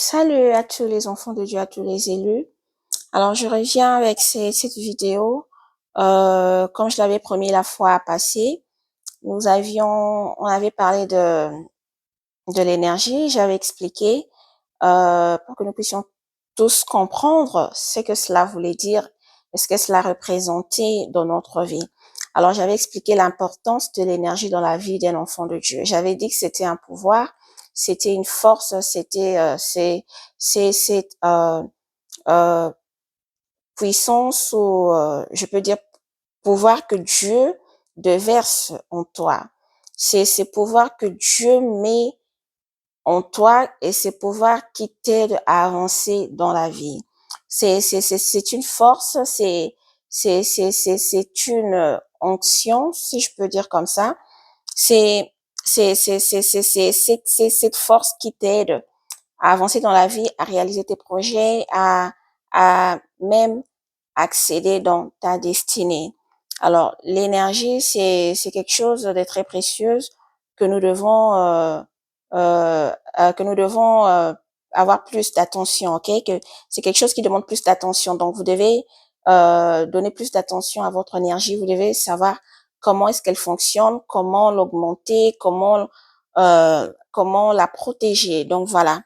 Salut à tous les enfants de Dieu, à tous les élus. Alors, je reviens avec cette vidéo. Comme je l'avais promis la fois passée, on avait parlé de l'énergie. J'avais expliqué, pour que nous puissions tous comprendre ce que cela voulait dire et ce que cela représentait dans notre vie. Alors, j'avais expliqué l'importance de l'énergie dans la vie d'un enfant de Dieu. J'avais dit que c'était un pouvoir, c'était une force, c'est euh, puissance ou je peux dire pouvoir que Dieu déverse en toi. C'est pouvoir que Dieu met en toi et c'est pouvoir qui t'aide à avancer dans la vie. C'est une force, c'est une onction, si je peux dire comme ça. C'est c'est cette force qui t'aide à avancer dans la vie, à réaliser tes projets, à même accéder dans ta destinée. Alors, l'énergie, c'est quelque chose de très précieux que nous devons, avoir plus d'attention, ok? Que c'est quelque chose qui demande plus d'attention. Donc, vous devez donner plus d'attention à votre énergie. Vous devez savoir comment est-ce qu'elle fonctionne, comment l'augmenter, comment la protéger. Donc, voilà.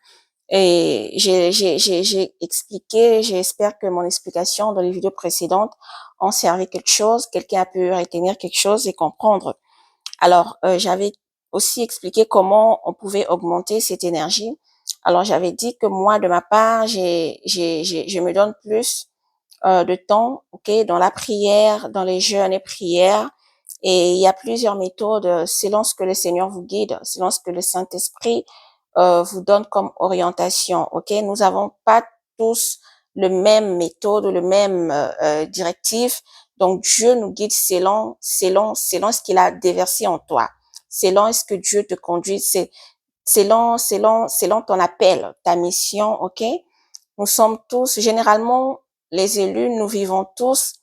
Et j'ai expliqué, j'espère que mon explication dans les vidéos précédentes ont servi quelque chose, quelqu'un a pu retenir quelque chose et comprendre. Alors, j'avais aussi expliqué comment on pouvait augmenter cette énergie. Alors, j'avais dit que moi, de ma part, je me donne plus de temps, ok, dans la prière, dans les jeûnes et prières. Et il y a plusieurs méthodes selon ce que le Seigneur vous guide, selon ce que le Saint-Esprit vous donne comme orientation, ok. Nous avons pas tous le même méthode, le même directif. Donc Dieu nous guide selon ce qu'il a déversé en toi, selon ce que Dieu te conduit, c'est selon ton appel, ta mission, ok. Nous sommes tous, généralement, les élus, nous vivons tous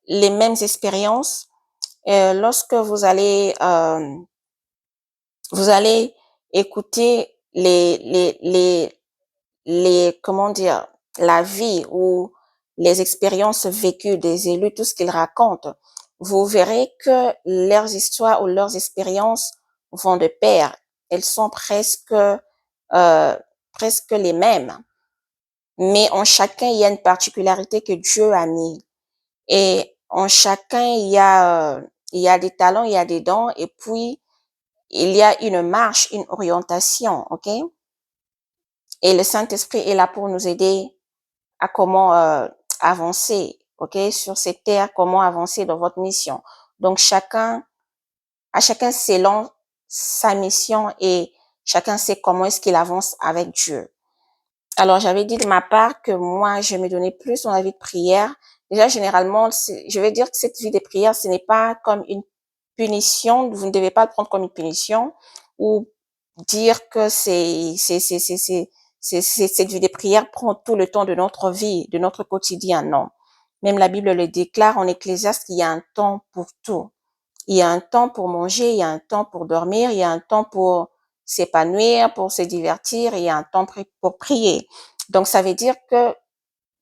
les mêmes expériences. Lorsque vous allez écouter comment dire, la vie ou les expériences vécues des élus, tout ce qu'ils racontent, vous verrez que leurs histoires ou leurs expériences vont de pair. Elles sont presque les mêmes. Mais en chacun, il y a une particularité que Dieu a mis. Et en chacun, il y a des talents, il y a des dons, et puis il y a une marche, une orientation, ok? Et le Saint-Esprit est là pour nous aider à comment avancer, ok? Sur cette terre, comment avancer dans votre mission. Donc à chacun selon sa mission et chacun sait comment est-ce qu'il avance avec Dieu. Alors, j'avais dit de ma part que moi, je me donnais plus dans la vie de prière. Déjà, généralement, je vais dire que cette vie de prière, ce n'est pas comme une punition. Vous ne devez pas le prendre comme une punition ou dire que cette vie de prière prend tout le temps de notre vie, de notre quotidien. Non. Même la Bible le déclare en Ecclésiaste qu'il y a un temps pour tout. Il y a un temps pour manger, il y a un temps pour dormir, il y a un temps pour s'épanouir, pour se divertir, il y a un temps pour prier. Donc, ça veut dire que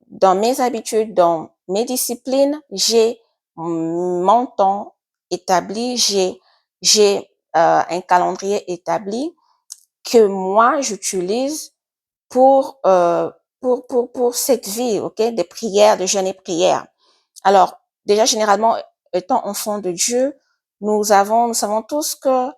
dans mes habitudes, dans mes disciplines, j'ai mon temps établi, j'ai un calendrier établi que moi j'utilise pour pour cette vie, ok, de prière, de jeûne et prière. Alors, déjà, généralement, étant enfant de Dieu, nous savons tous que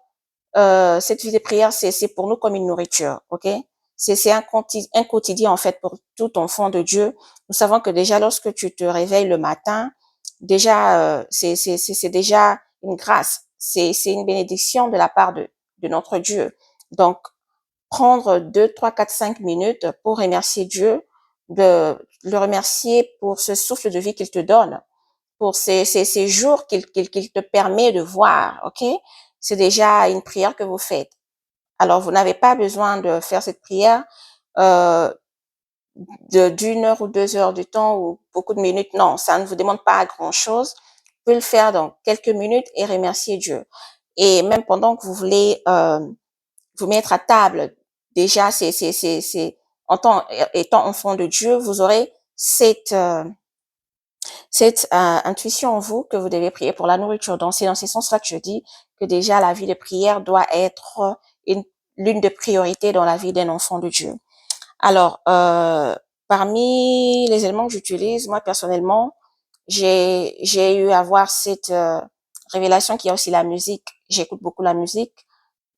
cette vie de prière, c'est pour nous comme une nourriture, ok? C'est un quotidien, en fait, pour tout enfant de Dieu. Nous savons que déjà, lorsque tu te réveilles le matin, déjà, c'est déjà une grâce. C'est une bénédiction de la part de notre Dieu. Donc, prendre 2, 3, 4, 5 minutes pour remercier Dieu, de le remercier pour ce souffle de vie qu'il te donne, pour ces jours qu'il te permet de voir, ok? C'est déjà une prière que vous faites. Alors, vous n'avez pas besoin de faire cette prière euh, d'une heure ou 2 heures de temps ou beaucoup de minutes. Non, ça ne vous demande pas grand-chose. Vous pouvez le faire dans quelques minutes et remercier Dieu. Et même pendant que vous voulez vous mettre à table, déjà, étant enfant de Dieu, vous aurez cette intuition en vous que vous devez prier pour la nourriture. Donc, c'est dans ce sens-là que je dis que déjà la vie de prière doit être l'une des priorités dans la vie d'un enfant de Dieu. Alors, parmi les éléments que j'utilise, moi personnellement, j'ai eu à voir cette révélation qu'il y a aussi la musique. J'écoute beaucoup la musique.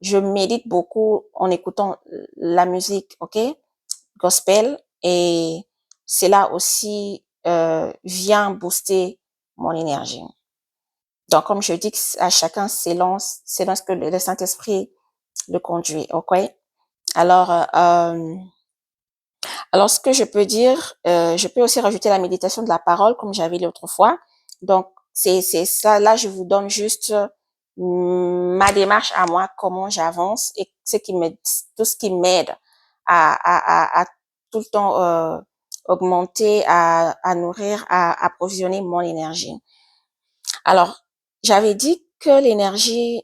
Je médite beaucoup en écoutant la musique, ok, gospel, et cela aussi vient booster mon énergie. Donc, comme je dis à chacun, c'est ce que le Saint-Esprit le conduit, ok. Alors, alors, ce que je peux dire, je peux aussi rajouter la méditation de la parole, comme j'avais l'autre fois. Donc, c'est ça. Là, je vous donne juste ma démarche à moi, comment j'avance et tout ce qui m'aide à tout le temps augmenter, à nourrir, à approvisionner mon énergie. Alors, j'avais dit que l'énergie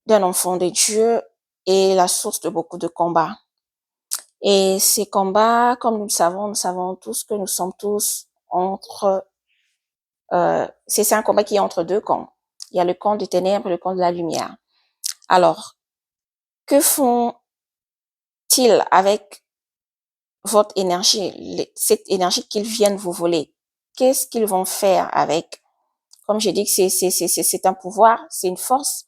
d'un enfant de Dieu est la source de beaucoup de combats. Et ces combats, comme nous savons tous que nous sommes tous entre, c'est un combat qui est entre deux camps. Il y a le camp des ténèbres et le camp de la lumière. Alors, que font-ils avec votre énergie, cette énergie qu'ils viennent vous voler? Qu'est-ce qu'ils vont faire avec? Comme j'ai dit que c'est un pouvoir, c'est une force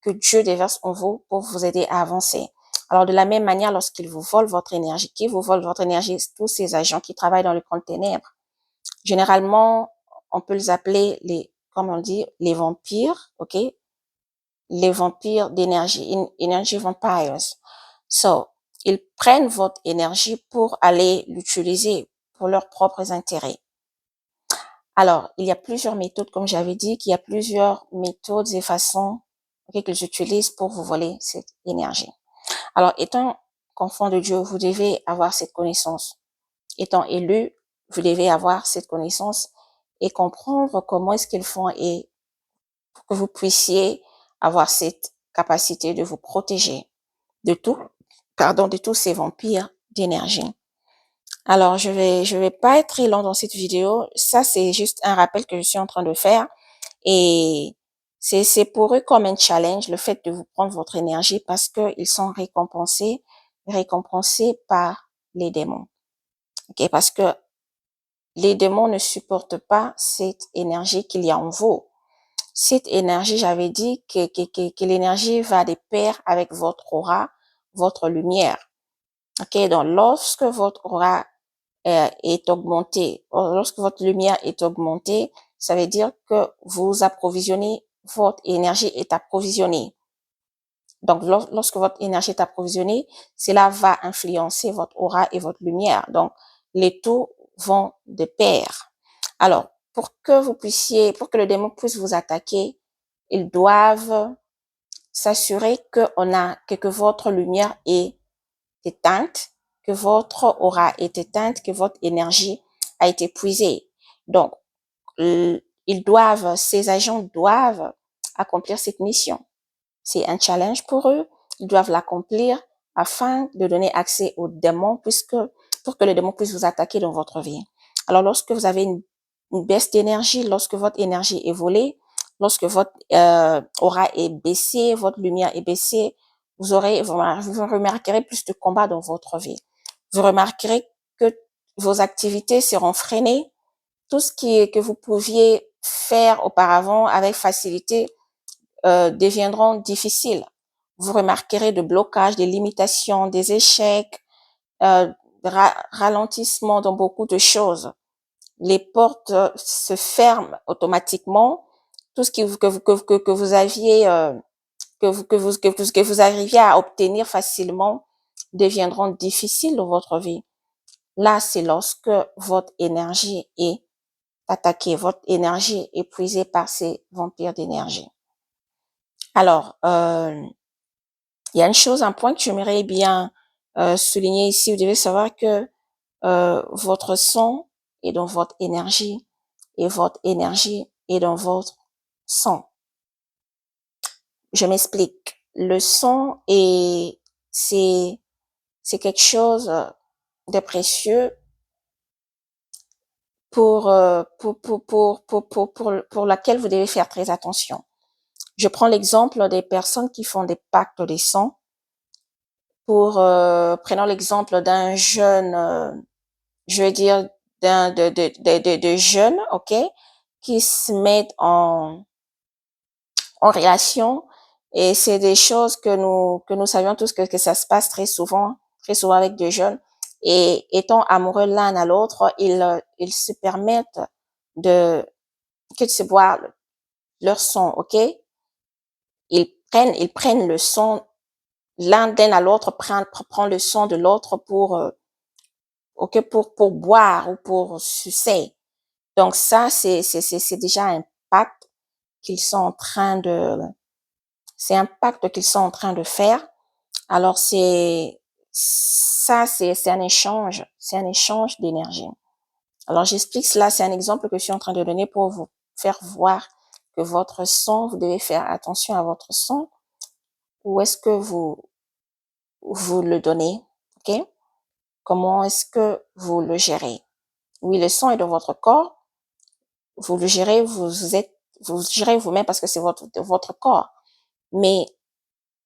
que Dieu déverse en vous pour vous aider à avancer. Alors, de la même manière, lorsqu'il vous vole votre énergie, qui vous vole votre énergie, tous ces agents qui travaillent dans le camp de ténèbres, généralement, on peut les appeler comme on dit, les vampires, ok? Les vampires d'énergie, energy vampires. So, ils prennent votre énergie pour aller l'utiliser pour leurs propres intérêts. Alors, il y a plusieurs méthodes, comme j'avais dit, qu'il y a plusieurs méthodes et façons qu'ils utilisent pour vous voler cette énergie. Alors, étant qu'enfant de Dieu, vous devez avoir cette connaissance. Étant élu, vous devez avoir cette connaissance et comprendre comment est-ce qu'ils font et pour que vous puissiez avoir cette capacité de vous protéger de de tous ces vampires d'énergie. Alors, je vais pas être très long dans cette vidéo. Ça, c'est juste un rappel que je suis en train de faire. Et c'est pour eux comme un challenge, le fait de vous prendre votre énergie parce qu'ils sont récompensés par les démons. Ok? Parce que les démons ne supportent pas cette énergie qu'il y a en vous. Cette énergie, j'avais dit que l'énergie va de pair avec votre aura, votre lumière. Ok? Donc, lorsque votre aura est augmentée, lorsque votre lumière est augmentée, ça veut dire que vous approvisionnez, votre énergie est approvisionnée. Donc, lorsque votre énergie est approvisionnée, cela va influencer votre aura et votre lumière. Donc, les deux vont de pair. Alors, pour que le démon puisse vous attaquer, ils doivent s'assurer que votre lumière est éteinte, que votre aura est éteinte, que votre énergie a été puisée. Donc, ces agents doivent accomplir cette mission. C'est un challenge pour eux. Ils doivent l'accomplir afin de donner accès aux démons pour que le démon puisse vous attaquer dans votre vie. Alors, lorsque vous avez une baisse d'énergie, lorsque votre énergie est volée, lorsque votre aura est baissée, votre lumière est baissée, vous remarquerez plus de combats dans votre vie. Vous remarquerez que vos activités seront freinées. Tout ce que vous pouviez faire auparavant avec facilité deviendront difficiles. Vous remarquerez des blocages, des limitations, des échecs, ralentissements dans beaucoup de choses. Les portes se ferment automatiquement. Tout ce que vous aviez, que vous arriviez à obtenir facilement deviendront difficiles dans votre vie. Là, c'est lorsque votre énergie est attaquée, votre énergie est épuisée par ces vampires d'énergie. Alors, il y a une chose, un point que j'aimerais bien souligner ici. Vous devez savoir que votre sang est dans votre énergie et votre énergie est dans votre sang. Je m'explique. Le sang c'est quelque chose de précieux pour laquelle vous devez faire très attention. Je prends l'exemple des personnes qui font des pactes de sang. Prenons l'exemple d'un jeune, je veux dire, de jeunes, ok, qui se mettent en relation, et c'est des choses que nous savions tous que ça se passe très souvent avec des jeunes, et étant amoureux l'un à l'autre, ils se permettent de se boire leur sang, ok? Ils prennent le sang l'un d'un à l'autre, prend le sang de l'autre ok, pour boire ou pour sucer. Donc ça, c'est déjà un pacte qu'ils sont en train de, c'est un pacte qu'ils sont en train de faire. Alors c'est un échange d'énergie. Alors j'explique cela, c'est un exemple que je suis en train de donner pour vous faire voir que votre sang, vous devez faire attention à votre sang. Où est-ce que vous le donnez, ok? Comment est-ce que vous le gérez? Oui, le sang est dans votre corps, vous le gérez, vous gérez vous-même parce que c'est votre corps. Mais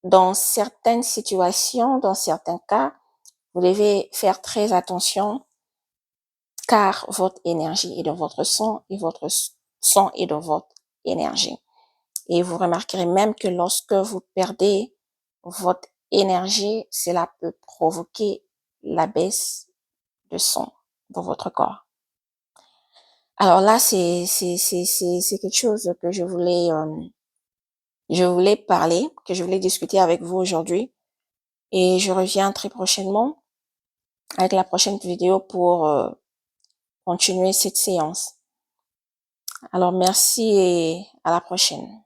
dans certaines situations, dans certains cas, vous devez faire très attention car votre énergie est dans votre sang et votre sang est dans votre énergie. Et vous remarquerez même que lorsque vous perdez votre énergie, cela peut provoquer la baisse de sang dans votre corps. Alors là, c'est quelque chose que je voulais parler, que je voulais discuter avec vous aujourd'hui. Et je reviens très prochainement avec la prochaine vidéo pour continuer cette séance. Alors merci et à la prochaine.